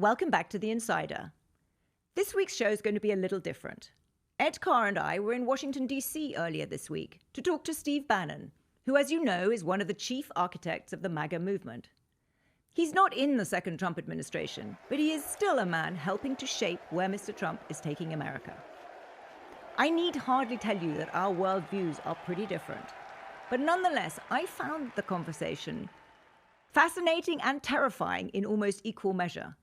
welcome back to The Insider. This week's show is going to be a little different. Ed Carr and I were in Washington, D.C. earlier this week to talk to Steve Bannon, who, as you know, is one of the chief architects of the MAGA movement. He's not in the second Trump administration, but he is still a man helping to shape where Mr. Trump is taking America. I need hardly tell you that our worldviews are pretty different. But nonetheless, I found the conversation fascinating and terrifying in almost equal measure.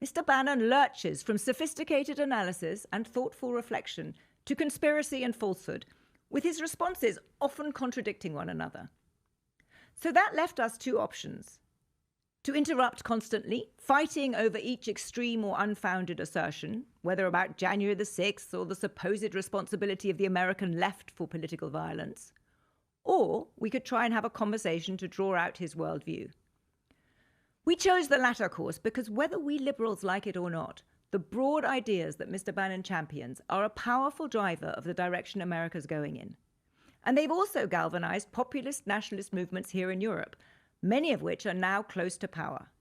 Mr. Bannon lurches from sophisticated analysis and thoughtful reflection to conspiracy and falsehood, with his responses often contradicting one another. So that left us two options: to interrupt constantly, fighting over each extreme or unfounded assertion, whether about January the 6th or the supposed responsibility of the American left for political violence, or we could try and have a conversation to draw out his worldview. We chose the latter course because whether we liberals like it or not, the broad ideas that Mr. Bannon champions are a powerful driver of the direction America's going in. And they've also galvanized populist nationalist movements here in Europe, many of which are now close to power.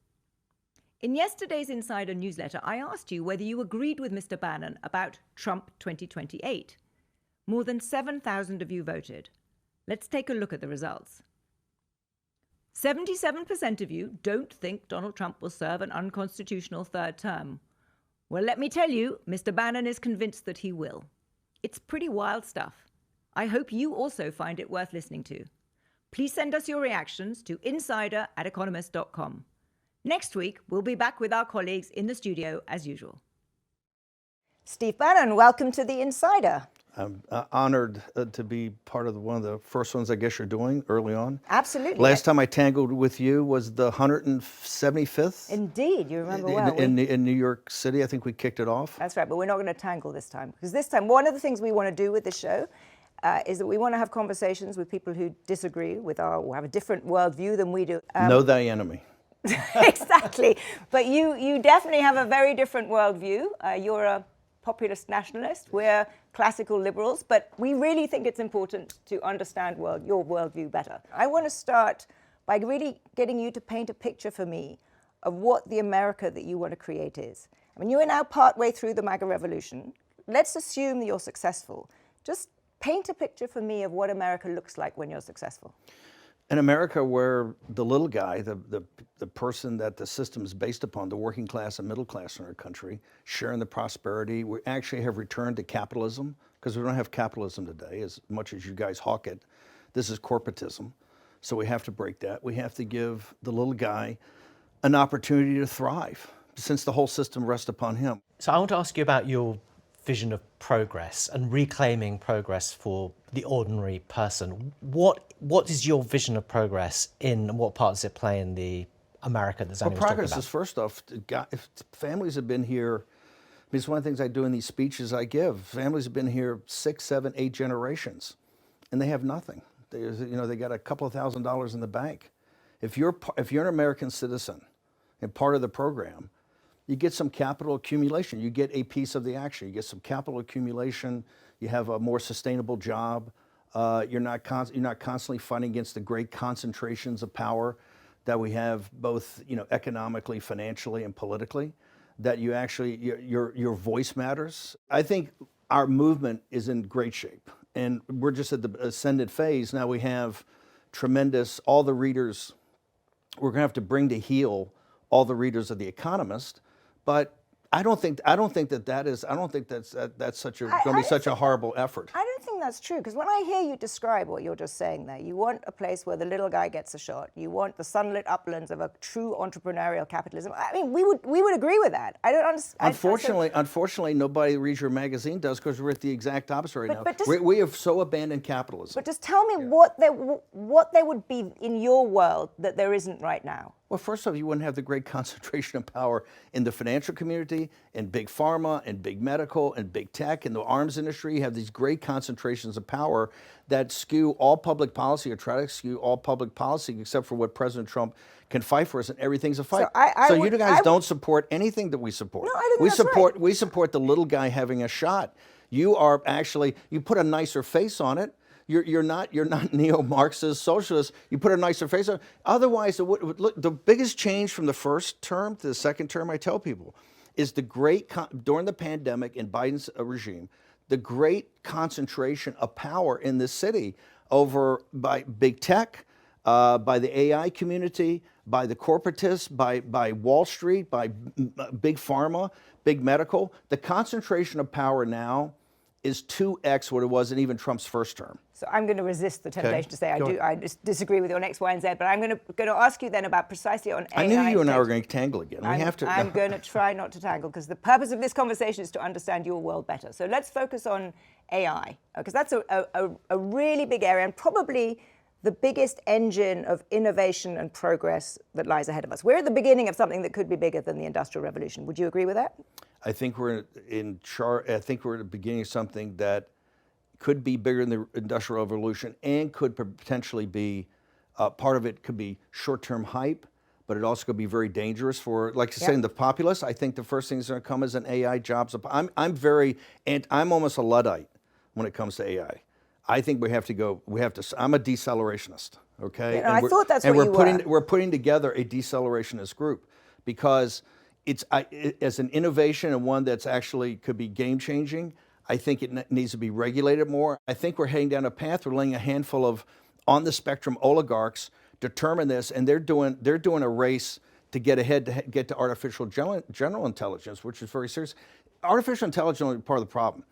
In yesterday's Insider newsletter, I asked you whether you agreed with Mr. Bannon about Trump 2028. More than 7,000 of you voted. Let's take a look at the results. 77% of you don't think Donald Trump will serve an unconstitutional third term. Well, let me tell you, Mr. Bannon is convinced that he will. It's pretty wild stuff. I hope you also find it worth listening to. Please send us your reactions to insider@economist.com. Next week, we'll be back with our colleagues in the studio as usual. Steve Bannon, welcome to The Insider. I'm honored to be part of one of the first ones I guess you're doing early on. Absolutely. Last time I tangled with you was the 175th. Indeed, you remember well. In New York City, I think we kicked it off. That's right, but we're not going to tangle this time. Because this time, one of the things we want to do with the show is that we want to have conversations with people who disagree with or have a different worldview than we do. Know thy enemy. Exactly. But you definitely have a very different worldview. You're a populist nationalist. We're classical liberals. But we really think it's important to understand your worldview better. I want to start by really getting you to paint a picture for me of what the America that you want to create is. I mean, you are now partway through the MAGA revolution. Let's assume that you're successful. Just paint a picture for me of what America looks like when you're successful. An America where the little guy, the person that the system is based upon, the working class and middle class in our country, sharing the prosperity. We actually have returned to capitalism, because we don't have capitalism today, as much as you guys hawk it. This is corporatism. So we have to break that. We have to give the little guy an opportunity to thrive, since the whole system rests upon him. So I want to ask you about your vision of progress and reclaiming progress for the ordinary person. What is your vision of progress and what part does it play in the America that Zanny was talking about? Progress is, first off, if families have been here, it's one of the things I do in these speeches I give. Families have been here 6, 7, 8 generations, and they have nothing. They got a couple of $1,000s in the bank. If you're an American citizen and part of the program, you get some capital accumulation. You get a piece of the action. You get some capital accumulation. You have a more sustainable job. You're not constantly fighting against the great concentrations of power that we have, both economically, financially, and politically. That you actually your voice matters. I think our movement is in great shape, and we're just at the ascendant phase now. We have tremendous all the readers. We're going to have to bring to heel all the readers of The Economist. But I don't think that's such a horrible effort. I don't think that's true, because when I hear you describe what you're just saying there, you want a place where the little guy gets a shot. You want the sunlit uplands of a true entrepreneurial capitalism. I mean, we would agree with that. I don't understand. Unfortunately, nobody reads your magazine does, because we're at the exact opposite right now. We have so abandoned capitalism. But just tell me what there would be in your world that there isn't right now. Well, first off, you wouldn't have the great concentration of power in the financial community, in big pharma, and big medical, and big tech, and the arms industry. You have these great concentrations of power that skew all public policy, or try to skew all public policy, except for what President Trump can fight for us, and everything's a fight. So you guys don't support anything that we support. No, I think that's we support the little guy having a shot. You put a nicer face on it. You're not neo-Marxist socialist. You put a nicer face on. Otherwise, look, the biggest change from the first term to the second term, I tell people, is during the pandemic in Biden's regime, the great concentration of power in this city by big tech, by the AI community, by the corporatists, by Wall Street, by big pharma, big medical. The concentration of power now is 2x what it was in even Trump's first term. So I'm going to resist the temptation to say Go I disagree with your X, Y, and Z, but I'm going to ask you then about precisely on AI. I knew you and I were going to tangle again. I'm going to try not to tangle, because the purpose of this conversation is to understand your world better. So let's focus on AI, because that's a really big area and probably the biggest engine of innovation and progress that lies ahead of us. We're at the beginning of something that could be bigger than the Industrial Revolution. Would you agree with that? I think we're at the beginning of something that could be bigger than the Industrial Revolution and could potentially be part of it could be short-term hype, but it also could be very dangerous for, like you say, in the populace. I think the first thing that's going to come is an AI jobs. I'm almost a Luddite when it comes to AI. I think I'm a decelerationist, okay? Yeah, I thought that's what you were. We're putting together a decelerationist group because as an innovation and one that's actually could be game-changing, I think it needs to be regulated more. I think we're heading down a path. We're letting a handful of on-the-spectrum oligarchs determine this, and they're doing a race to get ahead, to get to artificial general intelligence, which is very serious. Artificial intelligence is only part of the problem.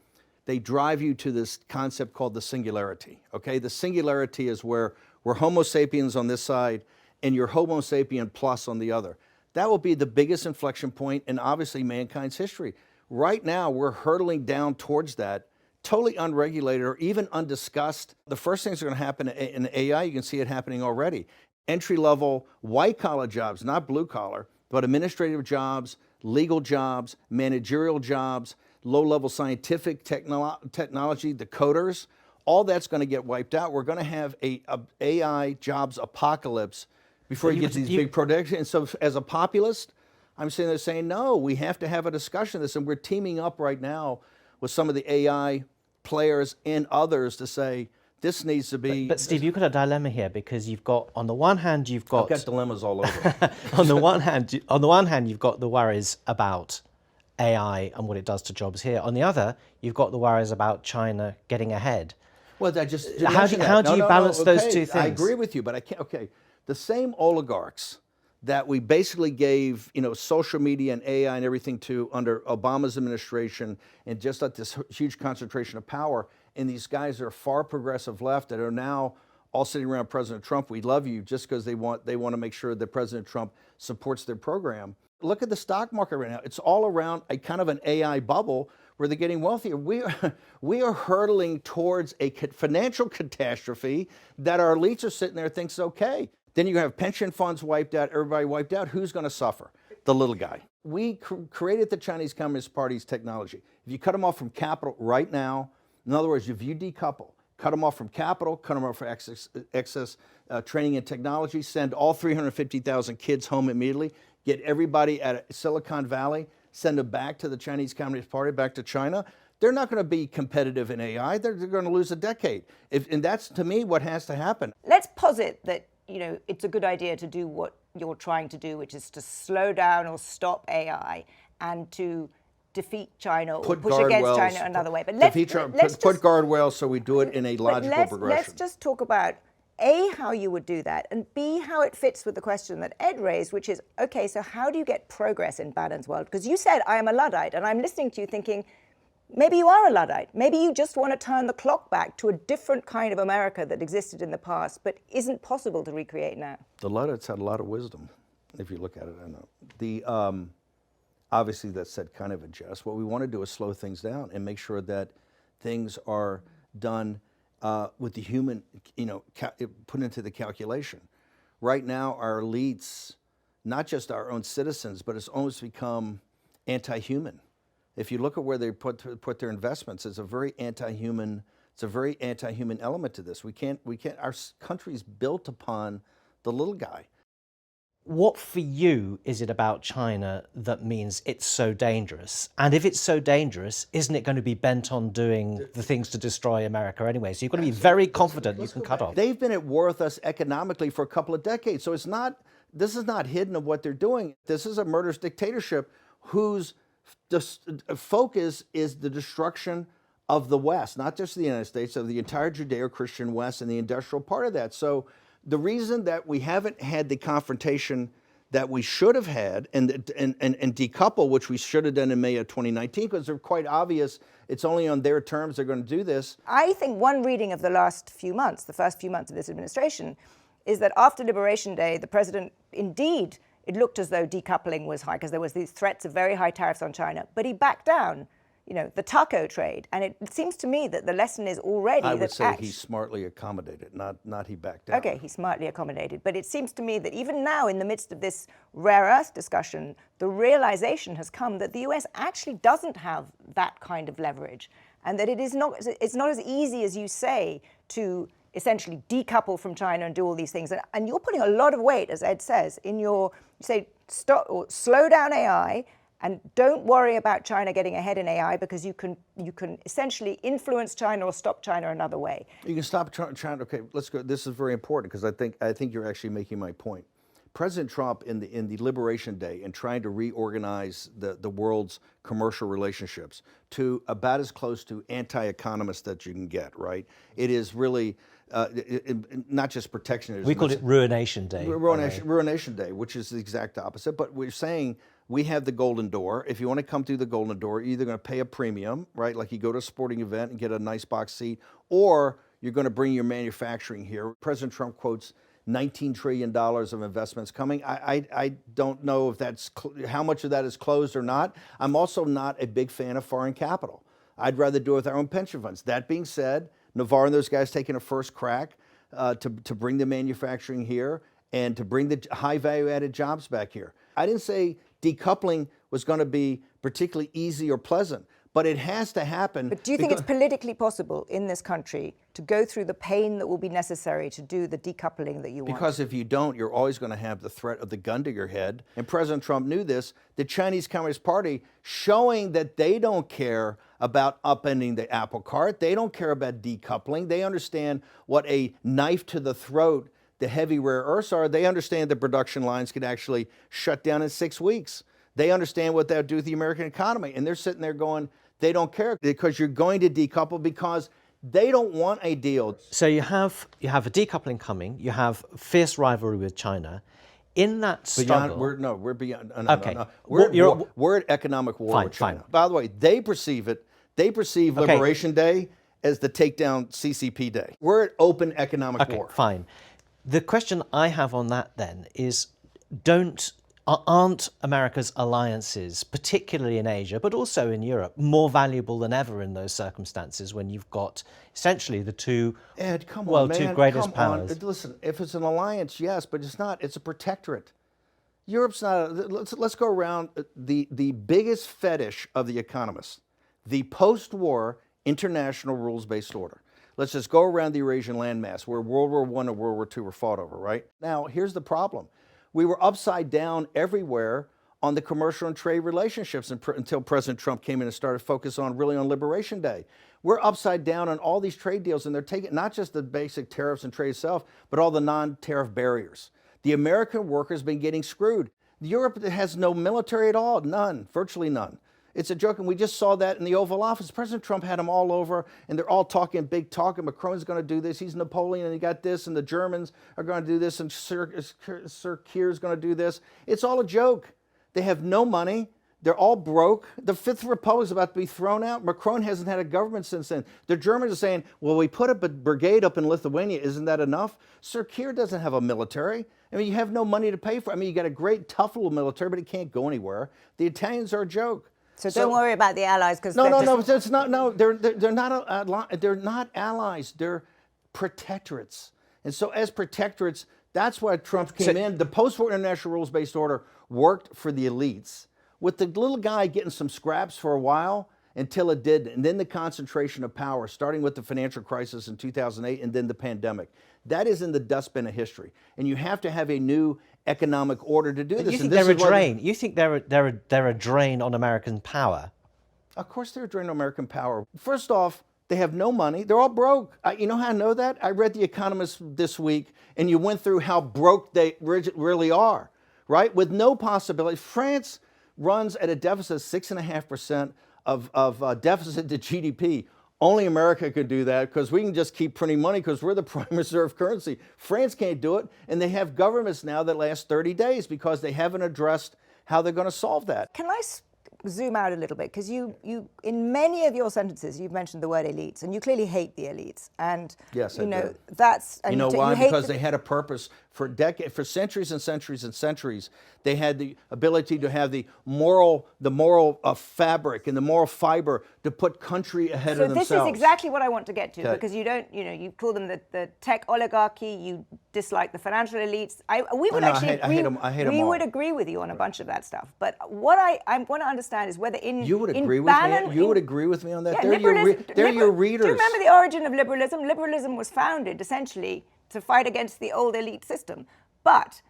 They drive you to this concept called the singularity, okay? The singularity is where we're Homo sapiens on this side and you're Homo sapien plus on the other. That will be the biggest inflection point in obviously mankind's history. Right now, we're hurtling down towards that, totally unregulated or even undiscussed. The first things that are going to happen in AI, you can see it happening already. Entry-level, white-collar jobs, not blue-collar, but administrative jobs, legal jobs, managerial jobs, low-level scientific technology, the coders, all that's going to get wiped out. We're going to have a AI jobs apocalypse before you get to these big projects. And so as a populist, I'm sitting there saying, no, we have to have a discussion of this. And we're teaming up right now with some of the AI players and others to say, this needs to be... But Steve, you've got a dilemma here, because you've got, on the one hand, I've got dilemmas all over. on the one hand, you've got the worries about AI and what it does to jobs here. On the other, you've got the worries about China getting ahead. Well, I just how do you balance those two things? I agree with you, but I can't. Okay, the same oligarchs that we basically gave, social media and AI and everything to under Obama's administration, and just let this huge concentration of power. And these guys are far progressive left that are now all sitting around President Trump. We love you, just because they want to make sure that President Trump supports their program. Look at the stock market right now. It's all around a kind of an AI bubble where they're getting wealthier. We are hurtling towards a financial catastrophe that our elites are sitting there thinks is okay. Then you have pension funds wiped out, everybody wiped out. Who's going to suffer? The little guy. We created the Chinese Communist Party's technology. If you cut them off from capital right now, in other words, if you decouple, cut them off from capital, cut them off for excess training and technology, send all 350,000 kids home immediately, get everybody at Silicon Valley, send them back to the Chinese Communist Party, back to China, they're not going to be competitive in AI. They're going to lose a decade. And that's, to me, what has to happen. Let's posit that it's a good idea to do what you're trying to do, which is to slow down or stop AI and to defeat China or push against China another way. But let's put guardrails so we do it in a logical progression. Let's just talk about A, how you would do that, and B, how it fits with the question that Ed raised, which is, okay, so how do you get progress in Bannon's world? Because you said, I am a Luddite, and I'm listening to you thinking, maybe you are a Luddite. Maybe you just want to turn the clock back to a different kind of America that existed in the past, but isn't possible to recreate now. The Luddites had a lot of wisdom, if you look at it. I know. Obviously, that's said kind of a jest. What we want to do is slow things down and make sure that things are done with the human, put into the calculation. Right now, our elites, not just our own citizens, but it's almost become anti-human. If you look at where they put their investments, it's a very anti-human. It's a very anti-human element to this. We can't. Our country's built upon the little guy. What for you is it about China that means it's so dangerous? And if it's so dangerous, isn't it going to be bent on doing the things to destroy America anyway? So you've got to be very confident you can cut off. They've been at war with us economically for a couple of decades. So this is not hidden of what they're doing. This is a murderous dictatorship whose focus is the destruction of the West, not just the United States, of the entire Judeo-Christian West and the industrial part of that. So the reason that we haven't had the confrontation that we should have had and decouple, which we should have done in May of 2019, because they're quite obvious it's only on their terms they're going to do this. I think one reading of the last few months, the first few months of this administration, is that after Liberation Day, the president, indeed, it looked as though decoupling was high because there was these threats of very high tariffs on China, but he backed down, the taco trade. And it seems to me that the lesson is already I that would say he smartly accommodated, not he backed down. Okay, he smartly accommodated. But it seems to me that even now, in the midst of this rare earth discussion, the realization has come that the US actually doesn't have that kind of leverage, and that it's not as easy as you say to essentially decouple from China and do all these things. And you're putting a lot of weight, as Ed says, you say stop or slow down AI. And don't worry about China getting ahead in AI, because you can essentially influence China or stop China another way. You can stop China. Okay, let's go. This is very important, because I think you're actually making my point. President Trump in the Liberation Day and trying to reorganize the world's commercial relationships to about as close to anti-economist that you can get, right? It is really not just protectionism. We called it Ruination Day. Ruination Day, which is the exact opposite. But we're saying we have the golden door. If you want to come through the golden door, you're either going to pay a premium, right? Like you go to a sporting event and get a nice box seat, or you're going to bring your manufacturing here. President Trump quotes $19 trillion of investments coming. I don't know if that's how much of that is closed or not. I'm also not a big fan of foreign capital. I'd rather do it with our own pension funds. That being said, Navarro and those guys taking a first crack to bring the manufacturing here and to bring the high value added jobs back here. I didn't say decoupling was going to be particularly easy or pleasant, but it has to happen. But do you think it's politically possible in this country to go through the pain that will be necessary to do the decoupling that you want? Because if you don't, you're always going to have the threat of the gun to your head. And President Trump knew this. The Chinese Communist Party showing that they don't care about upending the apple cart. They don't care about decoupling. They understand what a knife to the throat the heavy rare earths are. They understand the production lines could actually shut down in 6 weeks. They understand what that would do with the American economy. And they're sitting there going, they don't care, because you're going to decouple because they don't want a deal. So you have a decoupling coming. You have fierce rivalry with China. In that struggle, we're beyond. Okay. No. We're at economic war with China. Fine. By the way, they perceive Liberation Day as the takedown CCP day. We're at open economic war. Fine. The question I have on that then is, aren't America's alliances, particularly in Asia, but also in Europe, more valuable than ever in those circumstances when you've got essentially the two two greatest powers? Listen, if it's an alliance, yes, but it's not. It's a protectorate. Europe's not. Let's go around the biggest fetish of the economists, the post-war international rules-based order. Let's just go around the Eurasian landmass where World War I and World War II were fought over, right? Now, here's the problem. We were upside down everywhere on the commercial and trade relationships until President Trump came in and started focus on Liberation Day. We're upside down on all these trade deals, and they're taking not just the basic tariffs and trade itself, but all the non-tariff barriers. The American worker's been getting screwed. Europe has no military at all, none, virtually none. It's a joke, and we just saw that in the Oval Office. President Trump had them all over, and they're all talking big talk, and Macron's going to do this. He's Napoleon, and he got this, and the Germans are going to do this, and Sir Keir's going to do this. It's all a joke. They have no money. They're all broke. The Fifth Republic is about to be thrown out. Macron hasn't had a government since then. The Germans are saying, well, we put up a brigade up in Lithuania. Isn't that enough? Sir Keir doesn't have a military. I mean, you have no money to pay for it. I mean, you got a great, tough little military, but it can't go anywhere. The Italians are a joke. So don't worry about the allies, because it's not. No, they're not allies. They're protectorates. And so as protectorates, that's why Trump came in. The post-war international rules-based order worked for the elites, with the little guy getting some scraps for a while until it didn't. And then the concentration of power, starting with the financial crisis in 2008 and then the pandemic. That is in the dustbin of history. And you have to have a new economic order to do But this. you think And this they're a is what- drain? You think they're a drain on American power? Of course they're a drain on American power. First off, they have no money. They're all broke. You know how I know that? I read The Economist this week, and you went through how broke they really are, right? With no possibility. France runs at a deficit of 6.5% of deficit to GDP. Only America could do that because we can just keep printing money because we're the prime reserve currency. France can't do it, and they have governments now that last 30 days because they haven't addressed how they're going to solve that. Can I zoom out a little bit? Because you, in many of your sentences, you've mentioned the word elites, and you clearly hate the elites. And yes, I do. That's and you know why? You hate because they had a purpose for decades, for centuries and centuries and centuries. They had the ability to have the moral fabric and the moral fiber to put country ahead of themselves. So this is exactly what I want to get to, Okay. because you don't, you call them the tech oligarchy. You dislike the financial elites. We would I hate them we all. would agree with you on a bunch of that stuff. But what I want to understand is whether You would agree with me. You would agree with me on that. Yeah, they're your readers. Do you remember the origin of liberalism? Liberalism was founded essentially to fight against the old elite system. But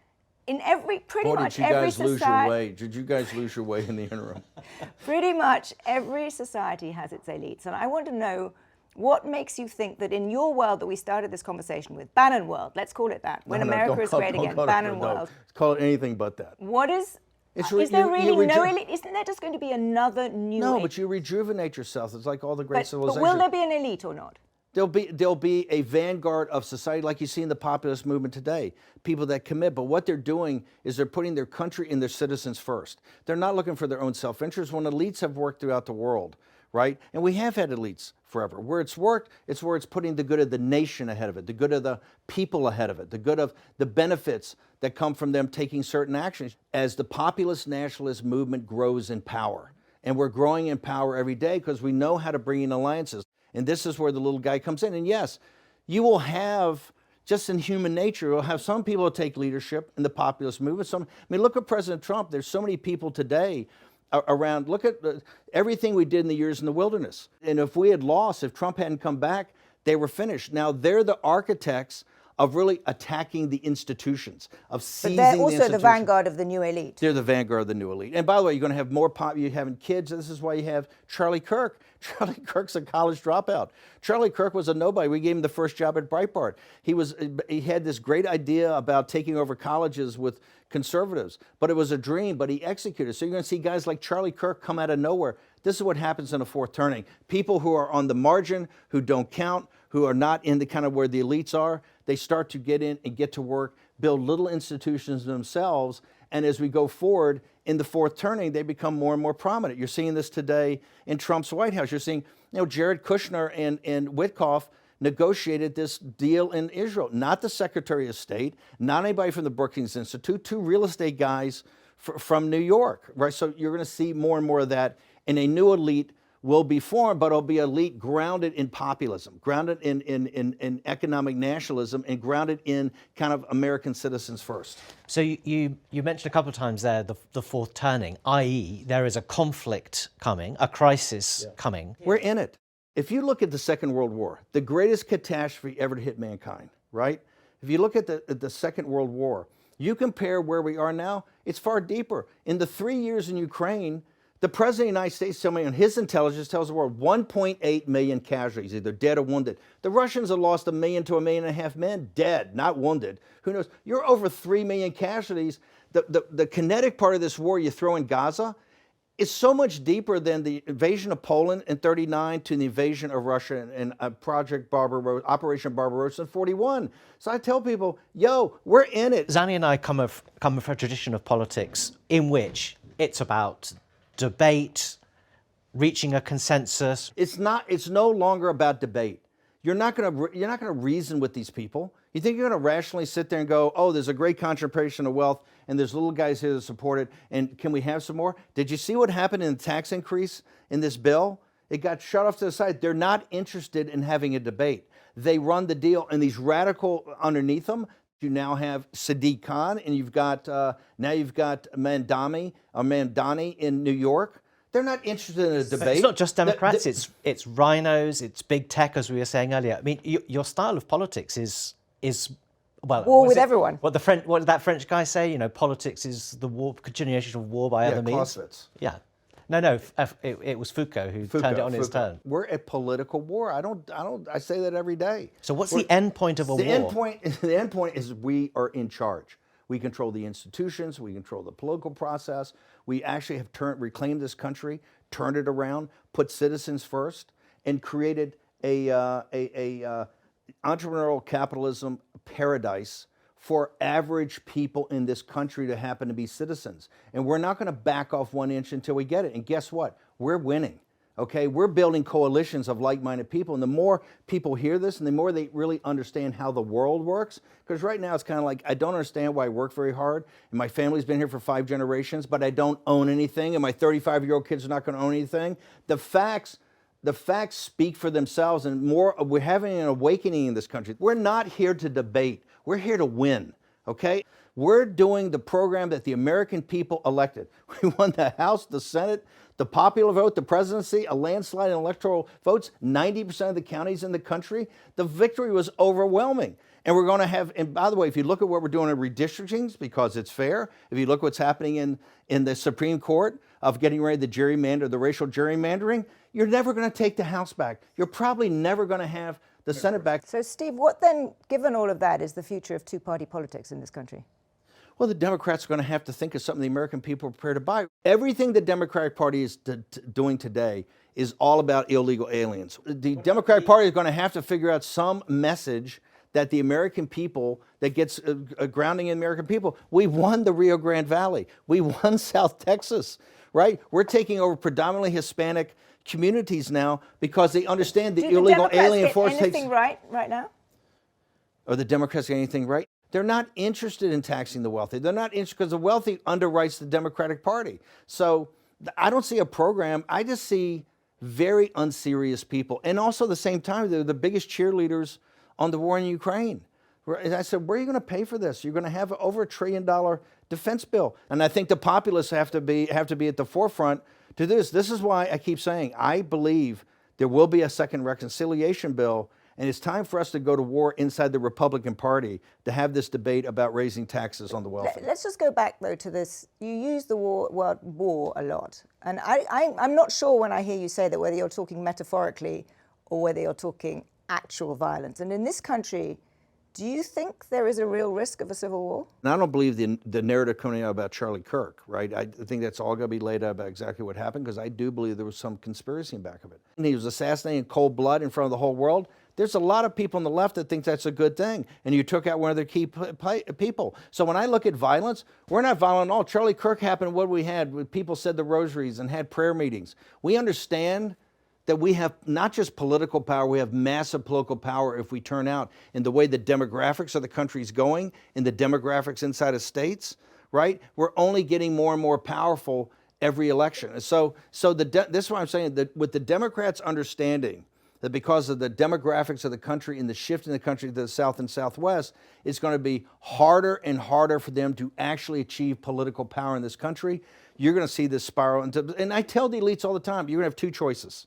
in pretty much every society, Did you guys lose your way in the interim? pretty much every society has its elites. And I want to know what makes you think that in your world that we started this conversation with, Bannon world, let's call it that, when America is great again, Bannon world. Call it anything but that. What is... It's is there really no elite? Isn't there just going to be another new No, elite? but you rejuvenate yourself. It's like all the great But civilizations. will there be an elite or not? There'll be a vanguard of society like you see in the populist movement today, people that commit. But what they're doing is they're putting their country and their citizens first. They're not looking for their own self-interest. When elites have worked throughout the world, right? And we have had elites forever. Where it's worked, it's where it's putting the good of the nation ahead of it, the good of the people ahead of it, the good of the benefits that come from them taking certain actions. As the populist nationalist movement grows in power, and we're growing in power every day because we know how to bring in alliances. And this is where the little guy comes in. And yes, you will have, just in human nature, you'll have some people who take leadership in the populist movement. Look at President Trump. There's so many people today around. Look at everything we did in the years in the wilderness. And if we had lost, if Trump hadn't come back, they were finished. Now they're the architects of really attacking the institutions, of seizing the institutions. But they're also the vanguard of the new elite. They're the vanguard of the new elite. And by the way, you're going to have more you're having kids. This is why you have Charlie Kirk. Charlie Kirk's a college dropout. Charlie Kirk was a nobody. We gave him the first job at Breitbart. He had this great idea about taking over colleges with conservatives, but it was a dream, but he executed. So you're going to see guys like Charlie Kirk come out of nowhere. This is what happens in a fourth turning. People who are on the margin, who don't count, who are not in the kind of where the elites are, they start to get in and get to work, build little institutions themselves, and as we go forward in the fourth turning, they become more and more prominent. You're seeing this today in Trump's White House. You're seeing, Jared Kushner and Witkoff negotiated this deal in Israel. Not the Secretary of State, not anybody from the Brookings Institute, two real estate guys from New York, right? So you're going to see more and more of that, and a new elite will be formed, but it'll be elite grounded in populism, grounded in economic nationalism, and grounded in kind of American citizens first. So you mentioned a couple of times there the fourth turning, i.e. there is a conflict coming, a crisis coming. We're in it. If you look at the Second World War, the greatest catastrophe ever to hit mankind, right? If you look at the Second World War, you compare where we are now, it's far deeper. In the 3 years in Ukraine, the President of the United States told me, and his intelligence tells the world, 1.8 million casualties, either dead or wounded. The Russians have lost 1 million to 1.5 million men dead, not wounded. Who knows? You're over 3 million casualties. The kinetic part of this war you throw in Gaza is so much deeper than the invasion of Poland in 1939 to the invasion of Russia and Operation Barbarossa in 1941. So I tell people, we're in it. Zanny and I come from a tradition of politics in which it's about debate, reaching a consensus. It's no longer about debate. You're not going to reason with these people. You think you're going to rationally sit there and go, oh, there's a great concentration of wealth and there's little guys here to support it, and can we have some more? Did you see what happened in the tax increase in this bill? It got shut off to the side. They're not interested in having a debate. They run the deal, and these radical underneath them, you now have Sadiq Khan, and you've got Mandani in New York. They're not interested in a debate. It's not just Democrats. It's rhinos. It's big tech, as we were saying earlier. I mean, your style of politics is well, War was with it- everyone. What did that French guy say? You know, politics is the war, continuation of war by other means. Clausewitz. Yeah. No, it was Foucault who turned it on its Foucault. turn. We're at political war. I say that every day. So what's the end point of a war? The end point is we are in charge. We control the institutions. We control the political process. We actually have reclaimed this country, turned it around, put citizens first, and created a entrepreneurial capitalism paradise for average people in this country to happen to be citizens. And we're not going to back off 1 inch until we get it. And guess what? We're winning. Okay, we're building coalitions of like-minded people, and the more people hear this and the more they really understand how the world works, because right now it's kind of like, I don't understand why I work very hard, and my family's been here for 5 generations, but I don't own anything, and my 35-year-old kids are not going to own anything. The facts speak for themselves, and we're having an awakening in this country. We're not here to debate. We're here to win, okay? We're doing the program that the American people elected. We won the House, the Senate, the popular vote, the presidency, a landslide in electoral votes, 90% of the counties in the country. The victory was overwhelming. And we're going to have, and by the way, if you look at what we're doing in redistricting, because it's fair, if you look what's happening in the Supreme Court of getting ready to the racial gerrymandering, you're never going to take the House back. You're probably never going to have the Senate back. So, Steve, what then, given all of that, is the future of two-party politics in this country? Well, the Democrats are going to have to think of something the American people are prepared to buy. Everything the Democratic Party is doing today is all about illegal aliens. The Democratic Party is going to have to figure out some message that the American people, that gets a grounding in American people. We won the Rio Grande Valley. We won South Texas, right? We're taking over predominantly Hispanic communities now because they understand the illegal alien force takes... Do the Democrats get anything right now? Are the Democrats getting anything right? They're not interested in taxing the wealthy. They're not interested because the wealthy underwrites the Democratic Party. So I don't see a program. I just see very unserious people. And also at the same time, they're the biggest cheerleaders on the war in Ukraine. And I said, where are you going to pay for this? You're going to have over $1 trillion defense bill. And I think the populists have to be at the forefront to this. This is why I keep saying, I believe there will be a second reconciliation bill. And it's time for us to go to war inside the Republican Party to have this debate about raising taxes on the wealthy. Let's just go back, though, to this. You use the word war a lot. And I'm not sure when I hear you say that whether you're talking metaphorically or whether you're talking actual violence. And in this country, do you think there is a real risk of a civil war? And I don't believe the narrative coming out about Charlie Kirk, right? I think that's all going to be laid out about exactly what happened, because I do believe there was some conspiracy in back of it. And he was assassinated in cold blood in front of the whole world. There's a lot of people on the left that think that's a good thing, and you took out one of their key people. So when I look at violence, we're not violent at all. Charlie Kirk happened, what we had, people said the rosaries and had prayer meetings. We understand that we have not just political power, we have massive political power if we turn out in the way the demographics of the country is going, in the demographics inside of states, right? We're only getting more and more powerful every election. So this is what I'm saying, that with the Democrats understanding that because of the demographics of the country and the shift in the country to the South and Southwest, it's going to be harder and harder for them to actually achieve political power in this country. You're going to see this spiral. And I tell the elites all the time, you're going to have two choices.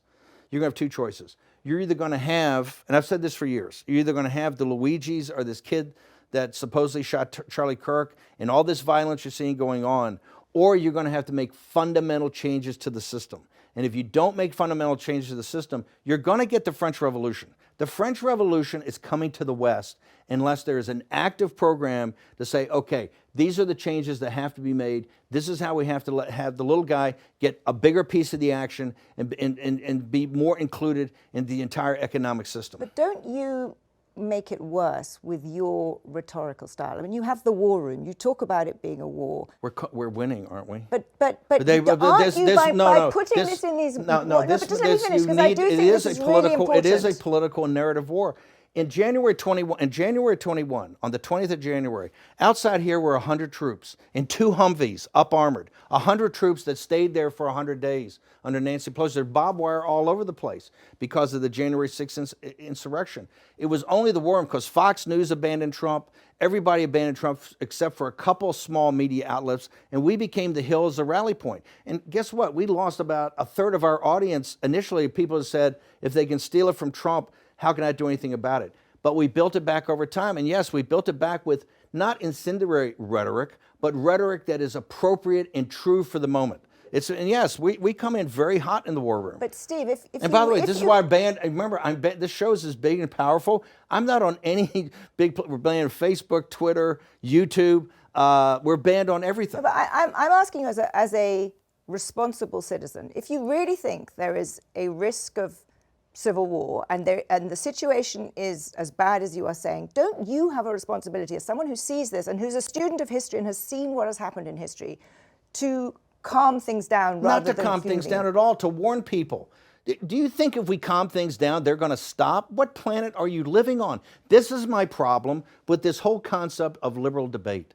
You're going to have two choices. You're either going to have, and I've said this for years, you're either going to have the Luigis or this kid that supposedly shot Charlie Kirk and all this violence you're seeing going on, or you're going to have to make fundamental changes to the system. And if you don't make fundamental changes to the system, you're going to get the French Revolution. The French Revolution is coming to the West unless there is an active program to say, okay, these are the changes that have to be made. This is how we have to have the little guy get a bigger piece of the action and be more included in the entire economic system. But don't you make it worse with your rhetorical style? I mean, you have the war room. You talk about it being a war. We're winning, aren't we? But aren't you by putting this in these... No, but just let me finish, because I do think this is really important. It is a political and narrative war. In January 21, on the 20th of January, outside here were 100 troops in 2 Humvees, up-armored. 100 troops that stayed there for 100 days under Nancy Pelosi. There's barbed wire all over the place because of the January 6th insurrection. It was only the war room because Fox News abandoned Trump. Everybody abandoned Trump except for a couple small media outlets, and we became the Hill as a rally point. And guess what? We lost about a third of our audience. Initially, people said, if they can steal it from Trump, how can I do anything about it? but we built it back over time. And yes, we built it back with not incendiary rhetoric, but rhetoric that is appropriate and true for the moment. And yes, we come in very hot in the war room. But Steve, if and by the way, this is why I banned. Remember, this show is big and powerful. I'm not on any we're banned on Facebook, Twitter, YouTube. We're banned on everything. But I'm asking you as a responsible citizen, if you really think there is a risk of civil war and the situation is as bad as you are saying, don't you have a responsibility as someone who sees this and who's a student of history and has seen what has happened in history to calm things down rather than Not to calm things down at all, to warn people. Do you think if we calm things down, they're going to stop? What planet are you living on? This is my problem with this whole concept of liberal debate.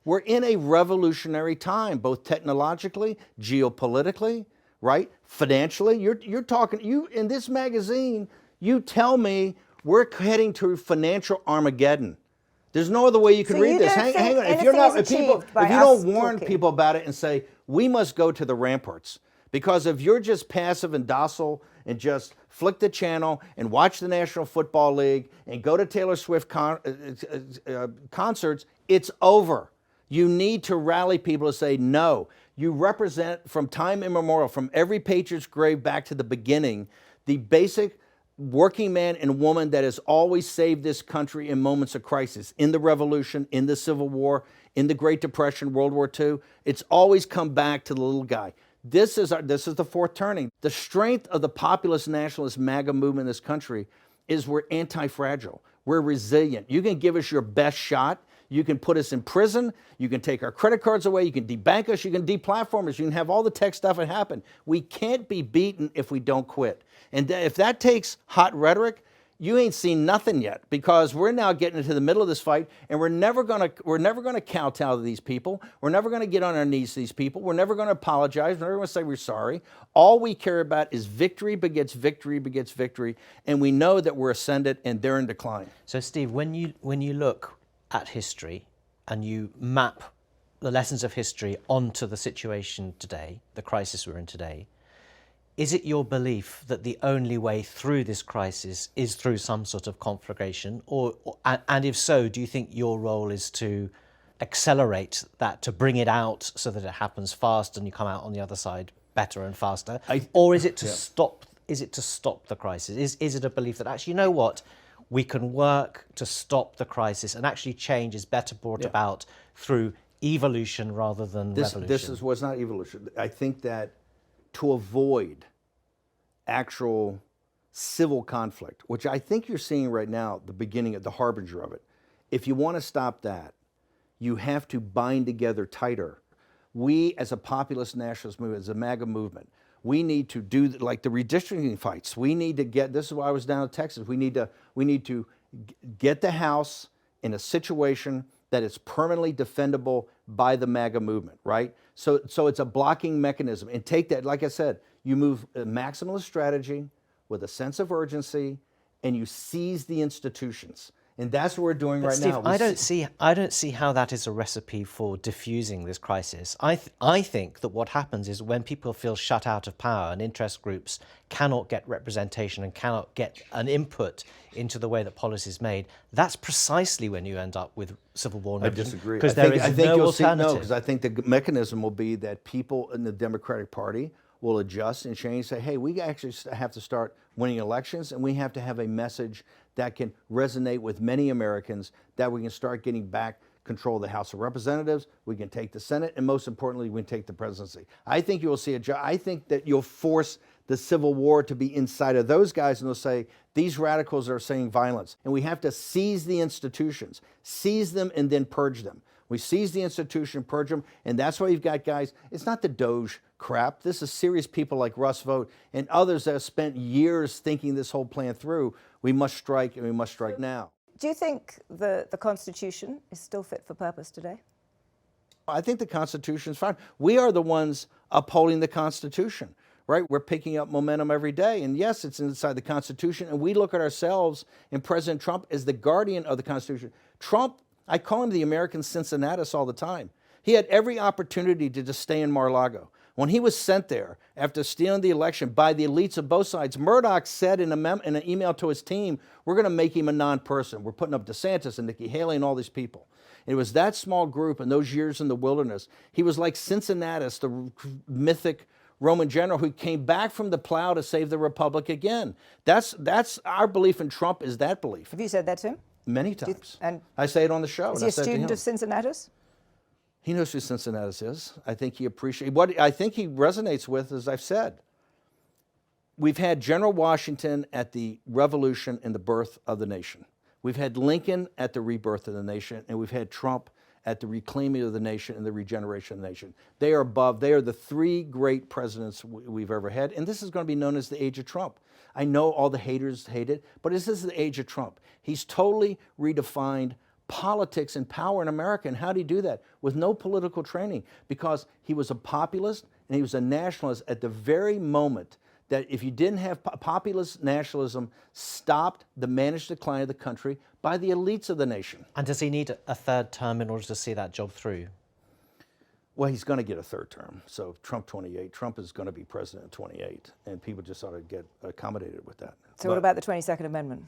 We're in a revolutionary time, both technologically, geopolitically, right? Financially. You're talking, in this magazine, you tell me we're heading to financial Armageddon. There's no other way you can read this. Hang on. If you don't warn people about it and say, we must go to the ramparts, because if you're just passive and docile and just flick the channel and watch the National Football League and go to Taylor Swift concerts, it's over. You need to rally people to say, no, you represent from time immemorial, from every patriot's grave back to the beginning, the basic working man and woman that has always saved this country in moments of crisis, in the Revolution, in the Civil War, in the Great Depression, World War II. It's always come back to the little guy. This is the fourth turning. The strength of the populist nationalist MAGA movement in this country is we're anti-fragile. We're resilient. You can give us your best shot. You can put us in prison. You can take our credit cards away. You can debank us. You can deplatform us. You can have all the tech stuff that happened. We can't be beaten if we don't quit. And if that takes hot rhetoric, you ain't seen nothing yet, because we're now getting into the middle of this fight, and we're never gonna kowtow to these people. We're never gonna get on our knees to these people. We're never gonna apologize. We're never gonna say we're sorry. All we care about is victory begets victory begets victory, and we know that we're ascendant and they're in decline. So, Steve, when you look at history and you map the lessons of history onto the situation today, the crisis we're in today, is it your belief that the only way through this crisis is through some sort of conflagration? And if so, do you think your role is to accelerate that, to bring it out so that it happens fast and you come out on the other side better and faster? Or is it to stop? Is it to stop the crisis? Is it a belief that actually, you know what, we can work to stop the crisis and actually change is better brought about through evolution rather than revolution? This was not evolution. I think that to avoid actual civil conflict, which I think you're seeing right now, the beginning of the harbinger of it, if you want to stop that, you have to bind together tighter. We, as a populist nationalist movement, as a MAGA movement, we need to do like the redistricting fights. We need to get, this is why I was down in Texas, we need to get the House in a situation that is permanently defendable by the MAGA movement, right? So it's a blocking mechanism. And take that, like I said, you move a maximalist strategy with a sense of urgency, and you seize the institutions. And that's what we're doing right Steve, now. I don't see how that is a recipe for diffusing this crisis. I think that what happens is when people feel shut out of power and interest groups cannot get representation and cannot get an input into the way that policy is made, that's precisely when you end up with civil war. I disagree. Because there is no alternative. Because I think the mechanism will be that people in the Democratic Party will adjust and change, say, hey, we actually have to start winning elections, and we have to have a message that can resonate with many Americans, that we can start getting back control of the House of Representatives, we can take the Senate, and most importantly, we can take the presidency. I think you will see I think that you'll force the Civil War to be inside of those guys, and they'll say, these radicals are saying violence, and we have to seize the institutions, seize them, and then purge them. We seize the institution, purge them, and that's why you've got guys, it's not the Doge crap. This is serious people like Russ Vought and others that have spent years thinking this whole plan through. We must strike, and we must strike now. Do you think the Constitution is still fit for purpose today? I think the Constitution is fine. We are the ones upholding the Constitution, right? We're picking up momentum every day. And yes, it's inside the Constitution. And we look at ourselves and President Trump as the guardian of the Constitution. Trump, I call him the American Cincinnatus all the time. He had every opportunity to just stay in Mar-a-Lago. When he was sent there after stealing the election by the elites of both sides, Murdoch said in an email to his team, we're going to make him a non-person. We're putting up DeSantis and Nikki Haley and all these people. It was that small group in those years in the wilderness. He was like Cincinnatus, the mythic Roman general who came back from the plow to save the republic again. That's our belief in Trump, is that belief. Have you said that to him? Many times. And I say it on the show. is he a student of Cincinnatus? He knows who Cincinnatus is. I think he appreciates what I think he resonates with, as I've said. We've had General Washington at the revolution and the birth of the nation. We've had Lincoln at the rebirth of the nation, and we've had Trump at the reclaiming of the nation and the regeneration of the nation. They are above. They are the three great presidents we've ever had, and this is going to be known as the age of Trump. I know all the haters hate it, but this is the age of Trump. He's totally redefined politics and power in America. And how did he do that? With no political training, because he was a populist and he was a nationalist at the very moment that if you didn't have populist nationalism stopped the managed decline of the country by the elites of the nation. And does he need a third term in order to see that job through? Well, he's going to get a third term. So Trump 28, Trump is going to be president in 28, and people just ought to get accommodated with that. So what about the 22nd Amendment?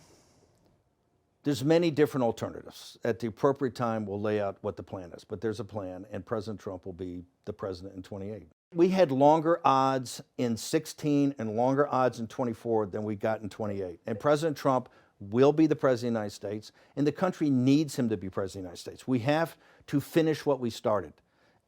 There's many different alternatives. At the appropriate time, we'll lay out what the plan is. But there's a plan, and President Trump will be the president in 28. We had longer odds in 16 and longer odds in 24 than we got in 28. And President Trump will be the president of the United States, and the country needs him to be president of the United States. We have to finish what we started.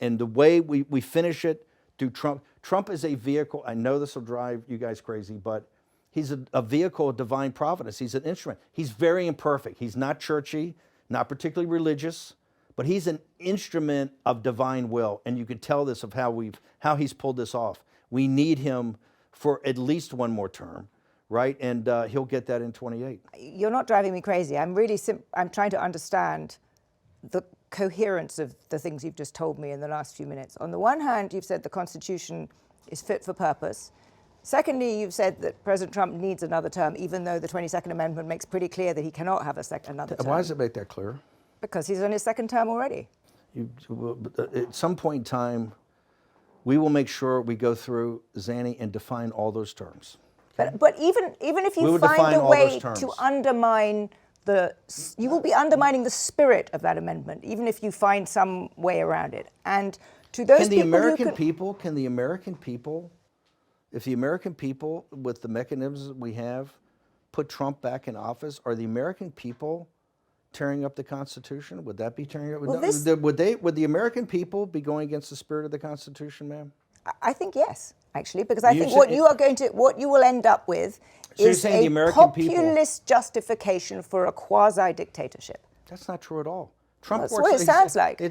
And the way we finish it through Trump is a vehicle. I know this will drive you guys crazy, but he's a vehicle of divine providence. He's an instrument. He's very imperfect. He's not churchy, not particularly religious, but he's an instrument of divine will. And you can tell this of how he's pulled this off. We need him for at least one more term, right? And he'll get that in 28. You're not driving me crazy. I'm trying to understand the coherence of the things you've just told me in the last few minutes. On the one hand, you've said the Constitution is fit for purpose. Secondly, you've said that President Trump needs another term, even though the 22nd Amendment makes pretty clear that he cannot have another term. Why does it make that clear? Because he's on his second term already. At some point in time, we will make sure we go through, Zanny, and define all those terms. Okay? But even if you find a way to undermine you will be undermining the spirit of that amendment, even if you find some way around it. And to those Can the American people, if the American people, with the mechanisms that we have, put Trump back in office, are the American people tearing up the Constitution? Would that be tearing up? Well, would the American people be going against the spirit of the Constitution, ma'am? I think yes, actually, because I think what you will end up with is a populist justification for a quasi-dictatorship. That's not true at all. That's what it sounds like.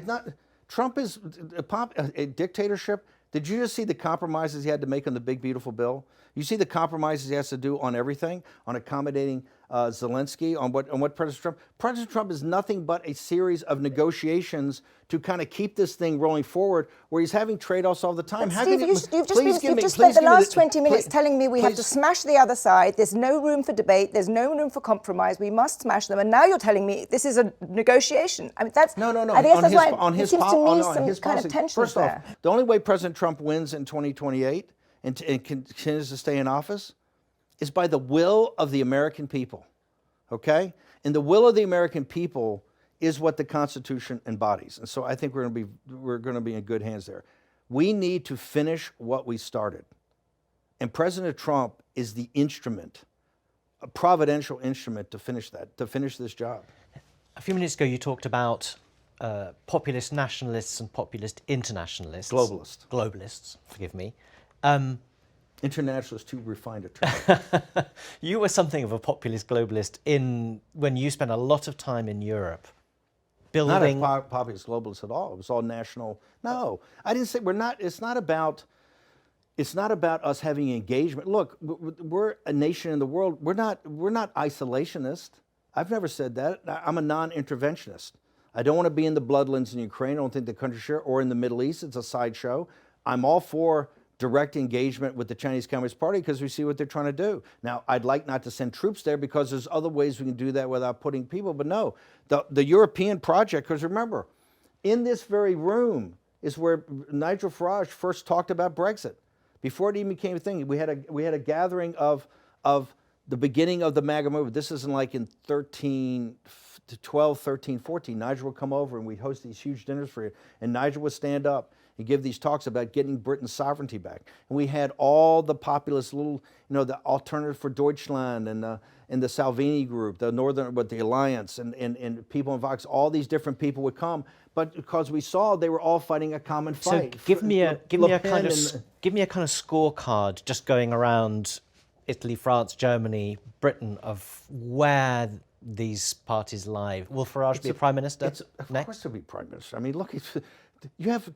Trump is a dictatorship. Did you just see the compromises he had to make on the big, beautiful bill? You see the compromises he has to do on everything, on accommodating Zelensky, on what President Trump. President Trump is nothing but a series of negotiations to kind of keep this thing rolling forward, where he's having trade-offs all the time. But Steve, you've just spent the last 20 minutes telling me we have to smash the other side. There's no room for debate. There's no room for compromise. We must smash them. And now you're telling me this is a negotiation. I mean, that's no. I guess that's why on his seems to me some his kind policy. of tension First there. off, the only way President Trump wins in 2028 and continues to stay in office is by the will of the American people. Okay? And the will of the American people is what the Constitution embodies. And so I think we're going to be in good hands there. We need to finish what we started. And President Trump is the instrument, a providential instrument to finish this job. A few minutes ago, you talked about populist nationalists and populist internationalists. Globalists, forgive me. International is too refined a term. You were something of a populist globalist when you spent a lot of time in Europe building. Not a populist globalist at all. It was all national. No, I didn't say we're not. It's not about us having engagement. Look, we're a nation in the world. We're not isolationist. I've never said that. I'm a non-interventionist. I don't want to be in the bloodlands in Ukraine. I don't think the country should, or in the Middle East. It's a sideshow. I'm all for direct engagement with the Chinese Communist Party because we see what they're trying to do. Now, I'd like not to send troops there because there's other ways we can do that without putting people. But no, the European project, because remember, in this very room, is where Nigel Farage first talked about Brexit. Before it even became a thing, we had a gathering of the beginning of the MAGA movement. This isn't like in 12, 13, 14. Nigel would come over and we'd host these huge dinners for you. And Nigel would stand up and give these talks about getting Britain's sovereignty back. And we had all the populist little, the Alternative for Deutschland and the Salvini group, the Alliance, and people in Vox. All these different people would come, but because we saw they were all fighting a common fight. So give me a kind of scorecard, just going around Italy, France, Germany, Britain, of where these parties lie. Will Farage be a prime minister next? Of course he'll be prime minister. I mean, look, you have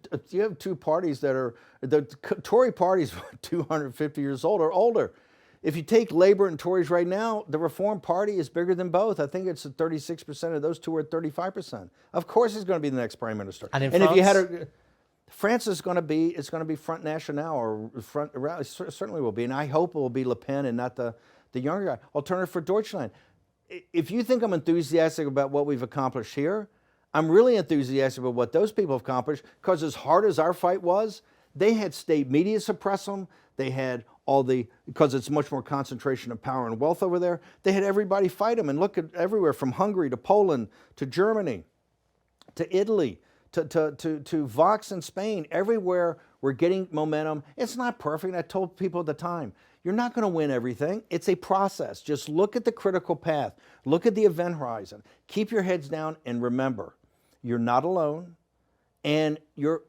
two parties that are, the Tory party is 250 years old or older. If you take Labour and Tories right now, the Reform Party is bigger than both. I think it's 36% of those two are 35%. Of course he's going to be the next prime minister. And in France? If you had France is going to be, it's going to be Front National or Front, it certainly will be. And I hope it will be Le Pen and not the younger guy. Alternative for Deutschland. If you think I'm enthusiastic about what we've accomplished here, I'm really enthusiastic about what those people have accomplished, because as hard as our fight was, they had state media suppress them. They had because it's much more concentration of power and wealth over there, they had everybody fight them. And look at everywhere from Hungary to Poland to Germany to Italy to Vox in Spain. Everywhere we're getting momentum. It's not perfect. I told people at the time, you're not going to win everything. It's a process. Just look at the critical path. Look at the event horizon. Keep your heads down and remember, you're not alone and you're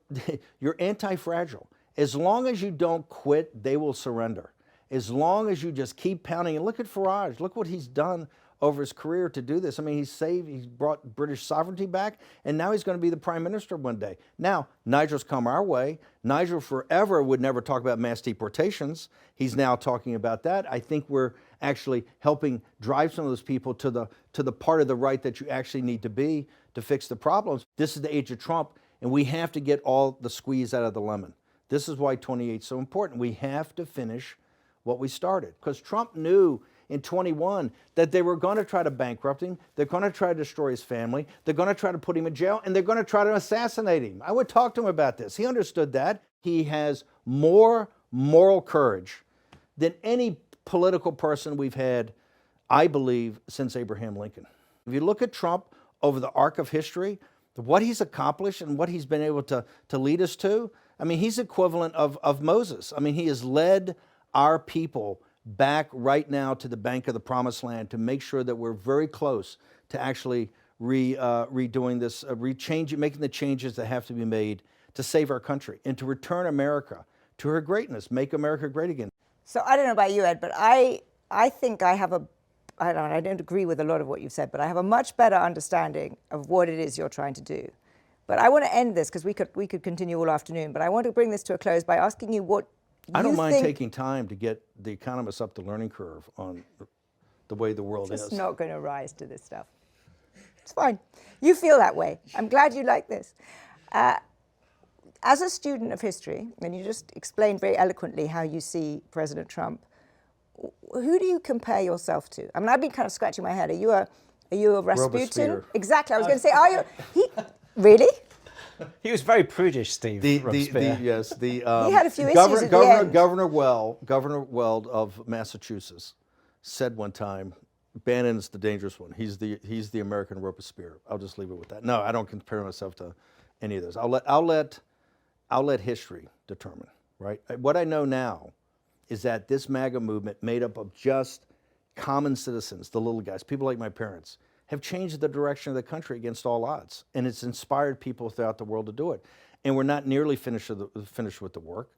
anti-fragile. As long as you don't quit, they will surrender. As long as you just keep pounding. And look at Farage. Look what he's done over his career to do this. I mean, he's brought British sovereignty back, and now he's going to be the prime minister one day. Now, Nigel's come our way. Nigel forever would never talk about mass deportations. He's now talking about that. I think we're actually helping drive some of those people to the part of the right that you actually need to be to fix the problems. This is the age of Trump, and we have to get all the squeeze out of the lemon. This is why 28 is so important. We have to finish what we started, because Trump knew in 21 that they were going to try to bankrupt him, they're going to try to destroy his family, they're going to try to put him in jail, and they're going to try to assassinate him. I would talk to him about this. He understood that. He has more moral courage than any political person we've had, I believe, since Abraham Lincoln. If you look at Trump over the arc of history, what he's accomplished and what he's been able to lead us to, I mean, he's equivalent of Moses. I mean, he has led our people back right now to the bank of the promised land to make sure that we're very close to actually redoing this, making the changes that have to be made to save our country and to return America to her greatness, make America great again. So I don't know about you, Ed, but I think I don't agree with a lot of what you've said, but I have a much better understanding of what it is you're trying to do. But I want to end this, because we could continue all afternoon, but I want to bring this to a close by asking you what I don't mind taking time to get the economists up the learning curve on the way the world is. Just not going to rise to this stuff. It's fine. You feel that way. I'm glad you like this. As a student of history, and you just explained very eloquently how you see President Trump, who do you compare yourself to? I mean, I've been kind of scratching my head. Are you a Rasputin? Robespierre. Exactly. I was going to say, are you? Really? He was very prudish, Steve. He had a few issues at the end. Governor Weld of Massachusetts said one time, Bannon's the dangerous one. He's the American Robespierre. I'll just leave it with that. No, I don't compare myself to any of those. I'll let history determine. Right. What I know now is that this MAGA movement, made up of just common citizens, the little guys, people like my parents, have changed the direction of the country against all odds. And it's inspired people throughout the world to do it. And we're not nearly finished with the work.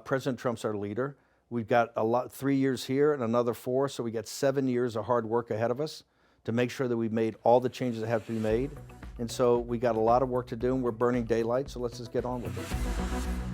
President Trump's our leader. We've got 3 years here and another 4, so we got 7 years of hard work ahead of us to make sure that we've made all the changes that have to be made. And so we got a lot of work to do, and we're burning daylight, so let's just get on with it.